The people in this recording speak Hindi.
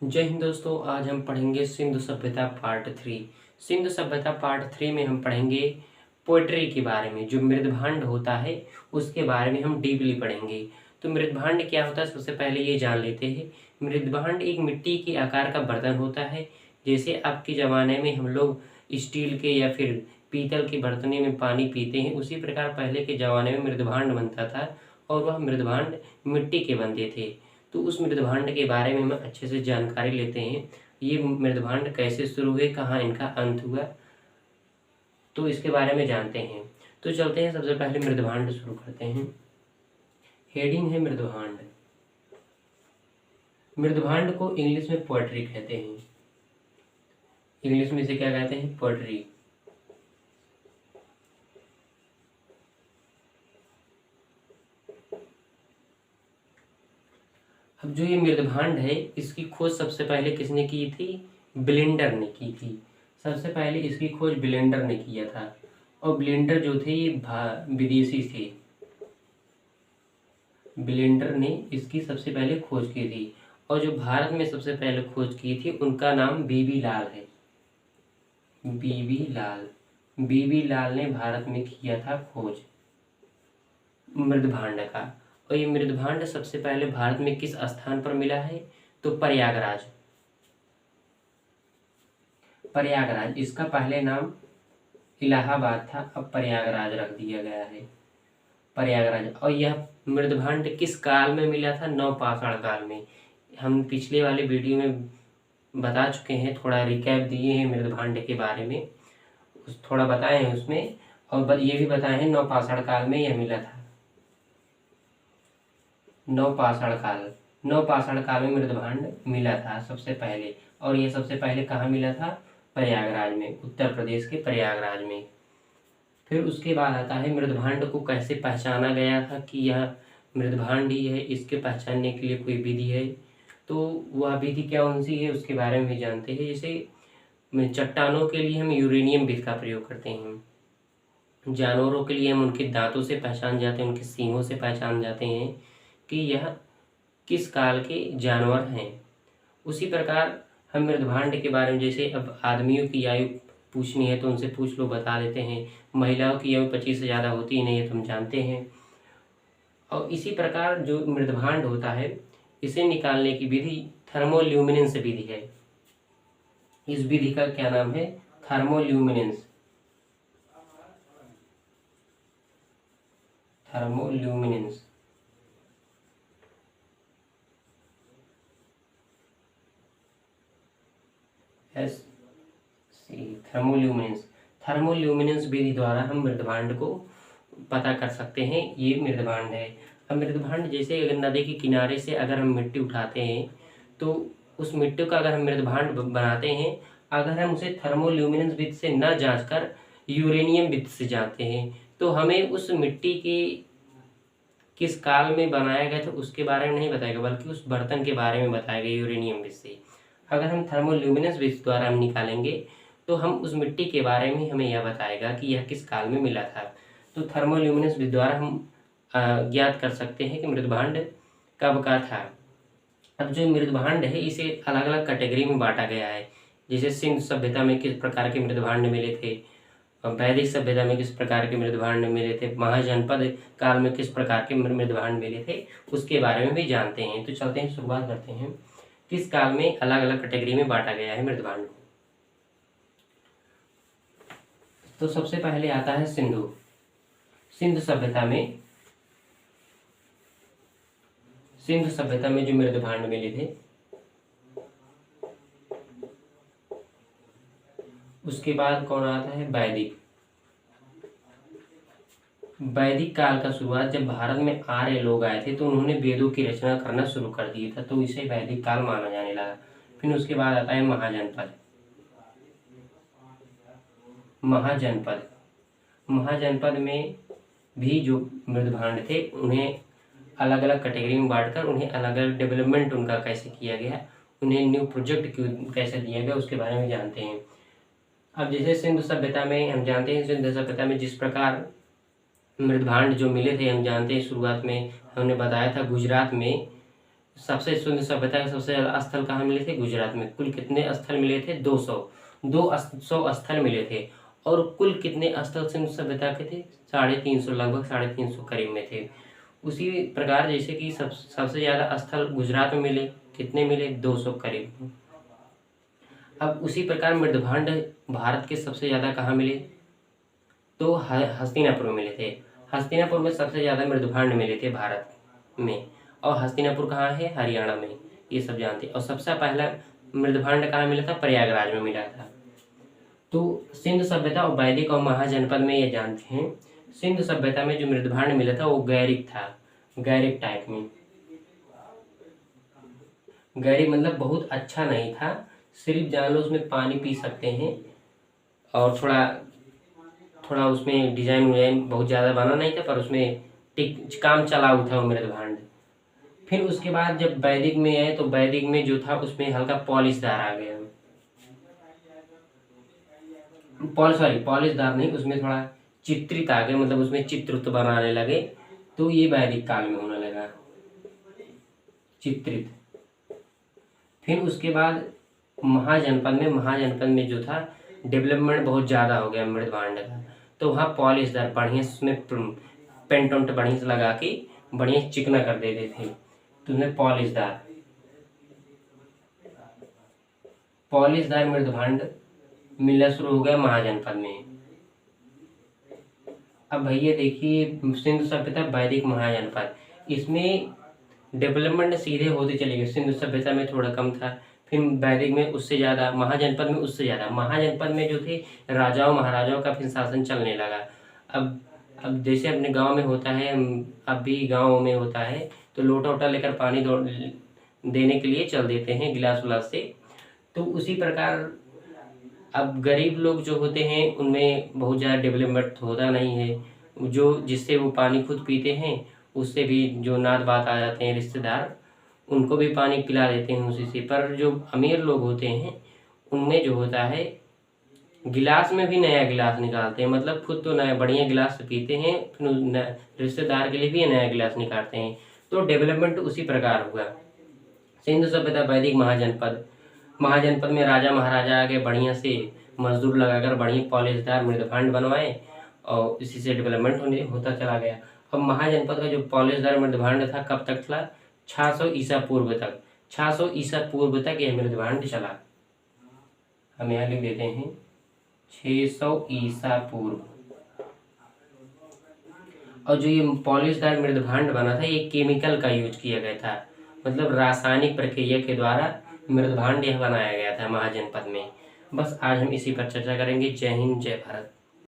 जय हिंद दोस्तों। आज हम पढ़ेंगे सिंधु सभ्यता पार्ट 3। सिंधु सभ्यता पार्ट 3 में हम पढ़ेंगे पोएट्री के बारे में। जो मृदभांड होता है उसके बारे में हम डीपली पढ़ेंगे। तो मृदभांड क्या होता है, सबसे पहले ये जान लेते हैं। मृदभांड एक मिट्टी के आकार का बर्तन होता है। जैसे अब के ज़माने में हम लोग स्टील के या फिर पीतल के बर्तने में पानी पीते हैं, उसी प्रकार पहले के ज़माने में मृदभांड बनता था और वह मृदभांड मिट्टी के बनते थे। तो उस मृदभांड के बारे में हम अच्छे से जानकारी लेते हैं। ये मृदभांड कैसे शुरू हुए, कहाँ इनका अंत हुआ, तो इसके बारे में जानते हैं। तो चलते हैं, सबसे पहले मृदभांड शुरू करते हैं। हेडिंग है मृदभांड। मृदभांड को इंग्लिश में पोएट्री कहते हैं। इंग्लिश में इसे क्या कहते हैं? पोएट्री। अब जो ये मृदभांड है, इसकी खोज सबसे पहले किसने की थी? ब्लेंडर ने की थी। सबसे पहले इसकी खोज ब्लेंडर ने किया था। और ब्लेंडर जो थे ये विदेशी थे। ब्लेंडर ने इसकी सबसे पहले खोज की थी। और जो भारत में सबसे पहले खोज की थी उनका नाम बीबी लाल है। बीबी लाल। बीबी लाल ने भारत में किया था खोज मृदभांड का। और ये मृदभांड सबसे पहले भारत में किस स्थान पर मिला है? तो प्रयागराज। प्रयागराज, इसका पहले नाम इलाहाबाद था, अब प्रयागराज रख दिया गया है। प्रयागराज। और यह मृदभांड किस काल में मिला था? नवपाषाण काल में। हम पिछले वाले वीडियो में बता चुके हैं, थोड़ा रिकैप दिए हैं मृदभांड के बारे में, थोड़ा बताए हैं उसमें। और ये भी बताए हैं नवपाषाण काल में यह मिला था। नवपाषाण काल में मृदभांड मिला था सबसे पहले। और यह सबसे पहले कहाँ मिला था? प्रयागराज में, उत्तर प्रदेश के प्रयागराज में। फिर उसके बाद आता है मृदभांड को कैसे पहचाना गया था कि यह मृदभांड ही है, इसके पहचानने के लिए कोई विधि है। तो वह विधि क्या कौन सी है उसके बारे में भी जानते हैं। जैसे चट्टानों के लिए हम यूरेनियम विधि का प्रयोग करते हैं। जानवरों के लिए हम उनके दांतों से पहचान जाते हैं, उनके सींगों से पहचान जाते हैं कि यह किस काल के जानवर हैं। उसी प्रकार हम मृदभांड के बारे में, जैसे अब आदमियों की आयु पूछनी है तो उनसे पूछ लो, बता देते हैं। महिलाओं की आयु 25 से ज़्यादा होती ही नहीं है, तो हम जानते हैं। और इसी प्रकार जो मृदभांड होता है, इसे निकालने की विधि थर्मोल्यूमिनेंस विधि है। इस विधि का क्या नाम है? थर्मोल्यूमिनेंस। थर्मोल्यूमिनेंस। थर्मोल्यूमिनेंस विधि द्वारा हम मृदभांड को पता कर सकते हैं ये मृदभांड है। अब मृदभांड, जैसे अगर नदी के किनारे से अगर हम मिट्टी उठाते हैं तो उस मिट्टी का अगर हम मृदभांड बनाते हैं, अगर हम उसे थर्मोल्यूमिनेंस विधि से न जांचकर यूरेनियम विधि से जांचते हैं, तो हमें उस मिट्टी के किस काल में बनाया गया था उसके बारे में नहीं बताएगा, बल्कि उस बर्तन के बारे में बताएगा यूरेनियम विधि से। अगर हम थर्मोल्यूमिनेंस विधि द्वारा हम निकालेंगे तो हम उस मिट्टी के बारे में हमें यह बताएगा कि यह किस काल में मिला था। तो थर्मोल्यूमिनेंस विधि द्वारा हम ज्ञात कर सकते हैं कि मृदभांड कब का था। अब जो मृदभांड है इसे अलग अलग कैटेगरी में बांटा गया है। जैसे सिंधु सभ्यता में किस प्रकार के मृदभांड मिले थे, वैदिक सभ्यता में किस प्रकार के मृदभांड मिले थे, महाजनपद काल में किस प्रकार के मृदभांड मिले थे, उसके बारे में भी जानते हैं। तो चलते हैं, शुरुआत करते हैं किस काल में अलग अलग कैटेगरी में बांटा गया है मृदभांड को। तो सबसे पहले आता है सिंधु सभ्यता में। सिंधु सभ्यता में जो मृदभांड मिले थे, उसके बाद कौन आता है? वैदिक काल का शुरुआत जब भारत में आर्य लोग आए थे तो उन्होंने वेदों की रचना करना शुरू कर दिया था, तो इसे वैदिक काल माना जाने लगा। फिर उसके बाद आता है महाजनपद में भी जो मृदभांड थे उन्हें अलग अलग कैटेगरी में बांटकर उन्हें अलग अलग डेवलपमेंट उनका कैसे किया गया, उन्हें न्यू प्रोजेक्ट कैसे दिया गया, उसके बारे में जानते हैं। अब जैसे सिंधु सभ्यता में हम जानते हैं, सिंधु सभ्यता में जिस प्रकार मृदभांड जो मिले थे हम जानते हैं। शुरुआत में हमने बताया था गुजरात में सबसे सिंधु सभ्यता के सबसे ज़्यादा स्थल कहाँ मिले थे? गुजरात में। कुल कितने स्थल मिले थे? 200। 200 स्थल मिले थे। और कुल कितने स्थल सिंधु सभ्यता के थे? 350, लगभग 350 करीब में थे। उसी प्रकार जैसे कि सबसे ज़्यादा स्थल गुजरात में मिले, कितने मिले? 200 करीब। अब उसी प्रकार मृदभांड भारत के सबसे ज़्यादा कहाँ मिले? तो हस्तिनापुर में मिले थे। हस्तिनापुर में सबसे ज़्यादा मृदभांड मिले थे भारत में। और हस्तिनापुर कहाँ है? हरियाणा में, ये सब जानते हैं। और सबसे पहला मृदभांड कहाँ मिला था? प्रयागराज में मिला था। तो सिंधु सभ्यता और वैदिक और महाजनपद में ये जानते हैं, सिंधु सभ्यता में जो मृदभांड मिला था वो गैरिक था, गैरिक टाइप में। गैरिक मतलब बहुत अच्छा नहीं था, सिर्फ जान लो उसमें पानी पी सकते हैं, और थोड़ा उसमें डिजाइन बहुत ज़्यादा बना नहीं था, पर उसमें काम चलाऊ था वो मृदभांड। फिर उसके बाद जब वैदिक में आए तो वैदिक में जो था उसमें हल्का पॉलिशदार आ गया। पॉलिशदार नहीं, उसमें थोड़ा चित्रित आ गया, मतलब उसमें चित्र बनाने लगे, तो ये वैदिक काल में होने लगा चित्रित। फिर उसके बाद महाजनपद में जो था डेवलपमेंट बहुत ज़्यादा हो गया मृदभांड का, तो वहाँ पॉलिशदार बढ़िया उसमें पेंट वेंट बढ़िया से लगा के बढ़िया चिकना कर देते थे, तो उसमें पॉलिशदार मृदभांड मिलना शुरू हो गया महाजनपद में। अब भैया देखिए सिंधु सभ्यता वैदिक महाजनपद, इसमें डेवलपमेंट सीधे होते चले गए। सिंधु सभ्यता में थोड़ा कम था, फिर वैदिक में उससे ज़्यादा, महाजनपद में उससे ज़्यादा। महाजनपद में जो थे राजाओं महाराजाओं का फिर शासन चलने लगा। अब जैसे अपने गांव में होता है, अब भी गाँव में होता है, तो लोटा वोटा लेकर पानी देने के लिए चल देते हैं गिलास उलास से। तो उसी प्रकार अब गरीब लोग जो होते हैं उनमें बहुत ज़्यादा डेवलपमेंट होता नहीं है, जो जिससे वो पानी खुद पीते हैं, उससे भी जो नात बात आ जाते हैं रिश्तेदार, उनको भी पानी पिला देते हैं उसी से। पर जो अमीर लोग होते हैं उनमें जो होता है गिलास में भी नया गिलास निकालते हैं, मतलब खुद तो नया बढ़िया गिलास पीते हैं, फिर रिश्तेदार के लिए भी नया गिलास निकालते हैं। तो डेवलपमेंट उसी प्रकार हुआ। सिंधु सभ्यता वैदिक महाजनपद में राजा महाराजा आगे बढ़िया से मजदूर लगाकर बढ़िया पॉलिशदार मृदभांड बनवाए, और इसी से डेवलपमेंट होता चला गया। अब महाजनपद का जो पॉलिशदार मृदभांड था कब तक था? 600 ईसा पूर्व तक। 600 ईसा पूर्व तक यह मृदभांड चला। हम यहाँ लिख देते हैं 600 ईसा पूर्व। और जो ये पॉलिशदार मृदभांड बना था ये केमिकल का यूज किया गया था, मतलब रासायनिक प्रक्रिया के द्वारा मृदभांड यह बनाया गया था महाजनपद में। बस आज हम इसी पर चर्चा करेंगे। जय हिंद, जय भारत।